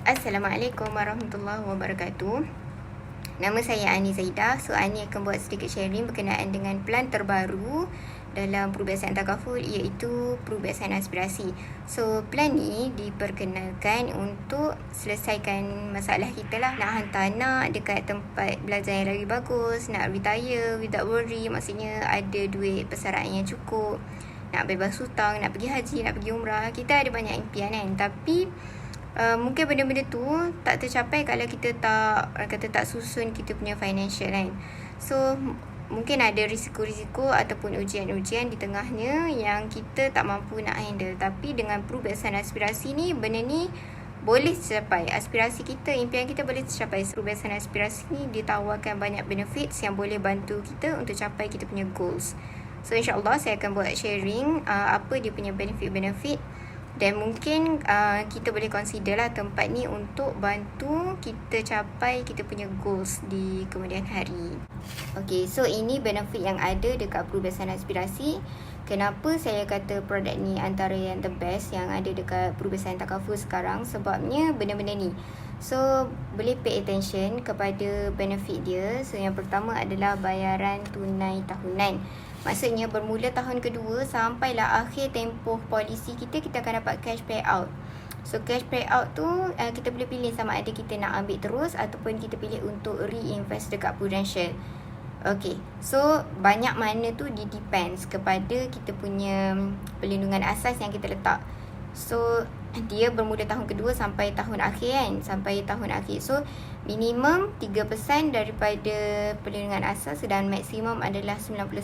Assalamualaikum warahmatullahi wabarakatuh. Nama saya Ani Zaidah. So, Ani akan buat sedikit sharing berkenaan dengan plan terbaru dalam perubatan takaful, iaitu perubatan aspirasi. So, plan ni diperkenalkan untuk selesaikan masalah kita lah. Nak hantar anak dekat tempat belajar yang lagi bagus, nak retire without worry, maksudnya ada duit persaraan yang cukup, nak bebas hutang, nak pergi haji, nak pergi umrah. Kita ada banyak impian kan, tapi mungkin benda-benda tu tak tercapai kalau kita tak susun kita punya financial kan. So mungkin ada risiko-risiko ataupun ujian-ujian di tengahnya yang kita tak mampu nak handle. Tapi dengan perubatan aspirasi ni, benda ni boleh tercapai. Aspirasi kita, impian kita boleh tercapai. Perubatan aspirasi ni ditawarkan banyak benefits yang boleh bantu kita untuk capai kita punya goals. So insyaAllah saya akan buat sharing apa dia punya benefit-benefit. Dan mungkin kita boleh consider lah tempat ni untuk bantu kita capai kita punya goals di kemudian hari. Okay, so ini benefit yang ada dekat perubatan aspirasi. Kenapa saya kata produk ni antara yang the best yang ada dekat perubatan takaful sekarang? Sebabnya benda-benda ni. So, boleh pay attention kepada benefit dia. So, yang pertama adalah bayaran tunai tahunan. Maksudnya bermula tahun kedua sampailah akhir tempoh polisi kita akan dapat cash payout. So cash payout tu kita boleh pilih sama ada kita nak ambil terus ataupun kita pilih untuk reinvest dekat Prudential. Okay, so banyak mana tu depends kepada kita punya perlindungan asas yang kita letak. So dia bermula tahun kedua sampai tahun akhir kan, sampai tahun akhir. So minimum 3% daripada perlindungan asas dan maksimum adalah 99%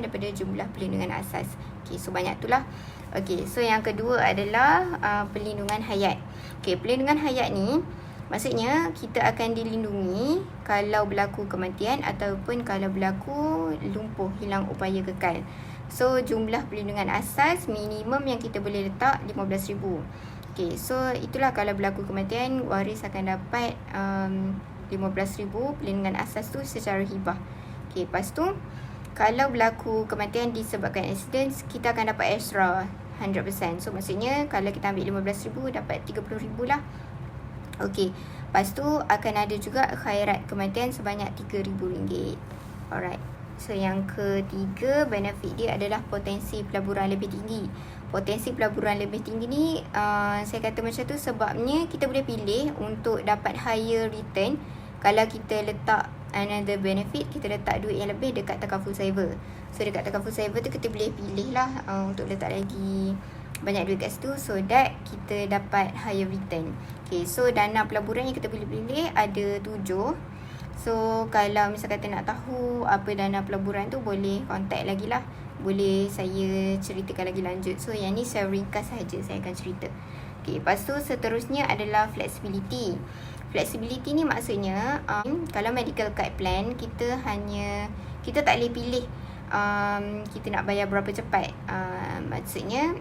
daripada jumlah perlindungan asas. Okay, so banyak tu lah. Okay, so yang kedua adalah perlindungan hayat. Okay, perlindungan hayat ni maksudnya kita akan dilindungi kalau berlaku kematian ataupun kalau berlaku lumpuh, hilang upaya kekal. So jumlah perlindungan asas minimum yang kita boleh letak 15,000. Okay, so itulah kalau berlaku kematian, waris akan dapat 15,000 perlindungan asas tu secara hibah. Okay, lepas tu kalau berlaku kematian disebabkan accident, kita akan dapat extra 100%. So maksudnya kalau kita ambil 15,000 dapat 30,000 lah. Okay, lepas tu akan ada juga khairat kematian sebanyak RM3,000. Alright. So yang ketiga benefit dia adalah potensi pelaburan lebih tinggi. Potensi pelaburan lebih tinggi ni saya kata macam tu sebabnya kita boleh pilih untuk dapat higher return. Kalau kita letak another benefit, kita letak duit yang lebih dekat takaful saver. So dekat takaful saver tu kita boleh pilih lah untuk letak lagi banyak duit kat situ so that kita dapat higher return. Okay, so dana pelaburan yang kita boleh pilih ada 7. So kalau misalkan kita nak tahu apa dana pelaburan tu, boleh contact lagi lah. Boleh saya ceritakan lagi lanjut. So yang ni saya ringkas sahaja, saya akan cerita. Okay, lepas tu seterusnya adalah flexibility. Flexibility ni maksudnya kalau medical card plan, kita tak boleh pilih kita nak bayar berapa cepat. Maksudnya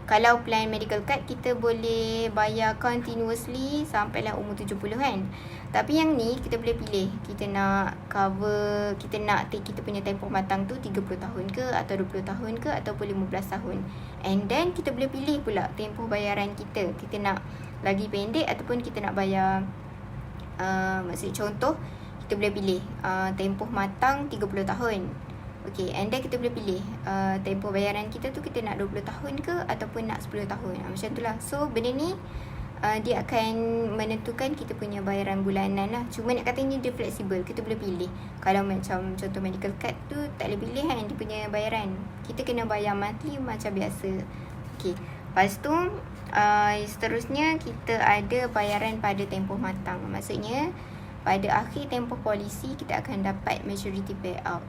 kalau plan medical card kita boleh bayar continuously sampailah umur 70 kan. Tapi yang ni kita boleh pilih, kita nak cover, kita nak take kita punya tempoh matang tu 30 tahun ke atau 20 tahun ke ataupun 15 tahun. And then kita boleh pilih pula tempoh bayaran kita. Kita nak lagi pendek ataupun kita nak bayar maksud contoh kita boleh pilih tempoh matang 30 tahun. Okay, and then kita boleh pilih tempoh bayaran kita tu kita nak 20 tahun ke ataupun nak 10 tahun. Macam tu lah. So benda ni dia akan menentukan kita punya bayaran bulanan lah. Cuma nak katanya dia fleksibel, kita boleh pilih. Kalau macam contoh medical card tu tak boleh pilih kan dia punya bayaran. Kita kena bayar monthly macam biasa. Okay, lepas tu seterusnya kita ada bayaran pada tempoh matang. Maksudnya pada akhir tempoh polisi kita akan dapat maturity payout.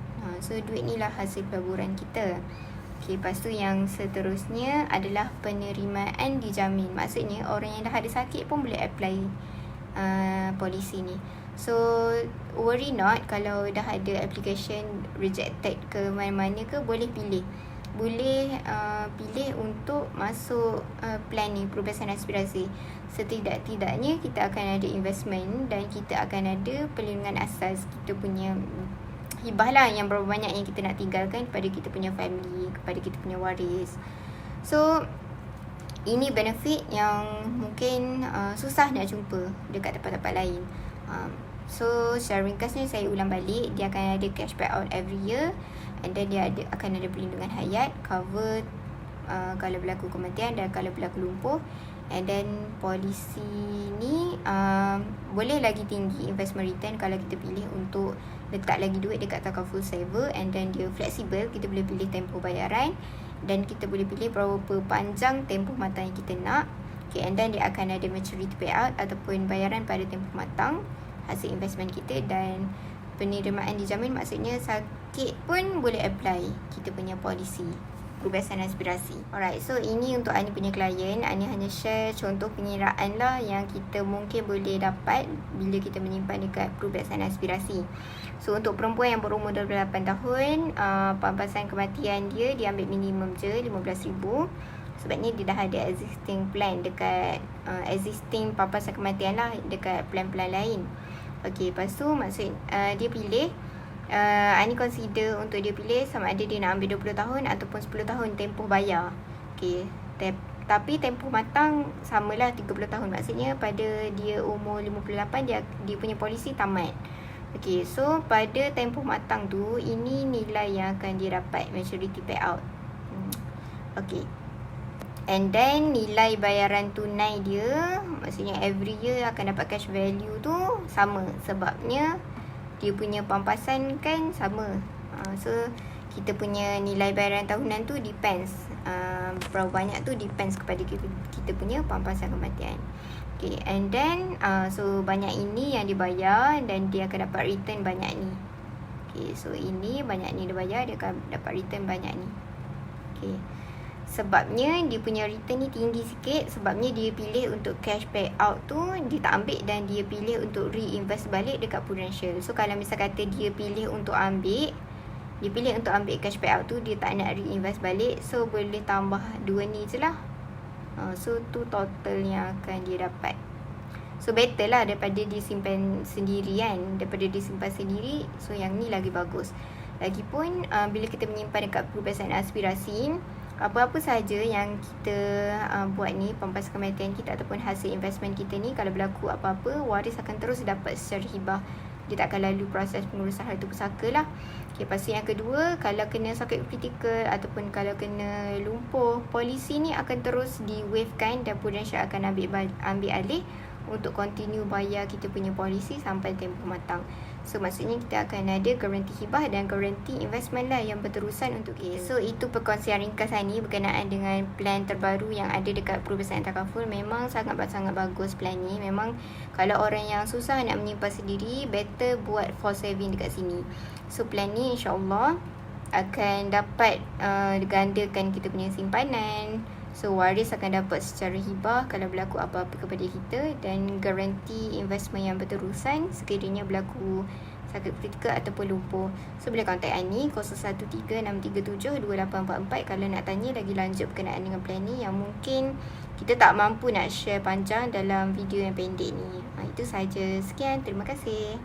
So duit ni lah hasil pelaburan kita. Okay, lepas tu yang seterusnya adalah penerimaan dijamin. Maksudnya orang yang dah ada sakit pun boleh apply polisi ni. So worry not kalau dah ada application rejected ke mana-mana ke, boleh pilih. Boleh pilih untuk masuk plan ni, perubatan aspirasi. Setidak-tidaknya kita akan ada investment dan kita akan ada perlindungan asas kita punya hibah lah, yang berapa banyak yang kita nak tinggalkan kepada kita punya family, kepada kita punya waris. So ini benefit yang mungkin susah nak jumpa dekat tempat-tempat lain. So secara ringkasnya saya ulang balik, dia akan ada cash payout every year, and then dia akan ada perlindungan hayat, cover kalau berlaku kematian dan kalau berlaku lumpuh. And then polisi ni boleh lagi tinggi investment return kalau kita pilih untuk letak lagi duit dekat takaful saver, and then dia fleksibel, kita boleh pilih tempoh bayaran dan kita boleh pilih berapa panjang tempoh matang yang kita nak. Okay, and then dia akan ada maturity payout ataupun bayaran pada tempoh matang hasil investment kita, dan penerimaan dijamin, maksudnya sakit pun boleh apply kita punya polisi perubatan aspirasi. Alright, so ini untuk Ani punya klien. Ani hanya share contoh pengiraan lah yang kita mungkin boleh dapat bila kita menyimpan dekat perubatan aspirasi. So untuk perempuan yang berumur 28 tahun, pampasan kematian dia ambil minimum je RM15,000. Sebabnya dia dah ada existing plan dekat existing pampasan kematian lah dekat plan-plan lain. Okay, lepas tu maksud dia pilih, Ani consider untuk dia pilih sama ada dia nak ambil 20 tahun ataupun 10 tahun tempoh bayar. Okay, tapi tempoh matang samalah 30 tahun. Maksudnya pada dia umur 58, dia punya polisi tamat. Okay, so pada tempoh matang tu, ini nilai yang akan dia dapat maturity payout. Okay, and then nilai bayaran tunai dia, maksudnya every year akan dapat cash value tu sama, sebabnya dia punya pampasan kan sama. So kita punya nilai bayaran tahunan tu depends, berapa banyak tu depends kepada kita punya pampasan kematian. Okay, and then so banyak ini yang dibayar dan dia akan dapat return banyak ni. Okay, so ini banyak ni dia bayar, dia akan dapat return banyak ni. Okay, sebabnya dia punya return ni tinggi sikit, sebabnya dia pilih untuk cash payout tu dia tak ambil, dan dia pilih untuk reinvest balik dekat Prudential. So kalau misal kata dia pilih untuk ambil cash payout tu, dia tak nak reinvest balik, so boleh tambah dua ni je lah. So tu total yang akan dia dapat. So better lah daripada dia simpan sendiri kan, daripada dia simpan sendiri. So yang ni lagi bagus. Lagipun bila kita menyimpan dekat perubatan aspirasi, apa-apa sahaja yang kita buat ni, pampasan kematian kita ataupun hasil investment kita ni, kalau berlaku apa-apa, waris akan terus dapat secara hibah. Dia tak akan lalu proses pengurusan harta pusaka lah. Okay, lepas tu yang kedua, kalau kena sakit kritikal ataupun kalau kena lumpuh, polisi ni akan terus di-wavekan dan Prudential akan ambil alih untuk continue bayar kita punya polisi sampai tempoh matang. So maksudnya kita akan ada garanti hibah dan garanti investment lah yang berterusan untuk kita. So itu perkongsian ringkas ni berkenaan dengan plan terbaru yang ada dekat perubatan takaful. Memang sangat-sangat bagus plan ni. Memang kalau orang yang susah nak menyimpan sendiri, better buat for saving dekat sini. So plan ni insyaAllah akan dapat gandakan kita punya simpanan. So waris akan dapat secara hibah kalau berlaku apa-apa kepada kita, dan garanti investment yang berterusan sekiranya berlaku sakit kritikal ataupun lumpuh. So boleh kontak Ani 0136372844 kalau nak tanya lagi lanjut berkenaan dengan plan ni yang mungkin kita tak mampu nak share panjang dalam video yang pendek ni. Itu sahaja. Sekian, terima kasih.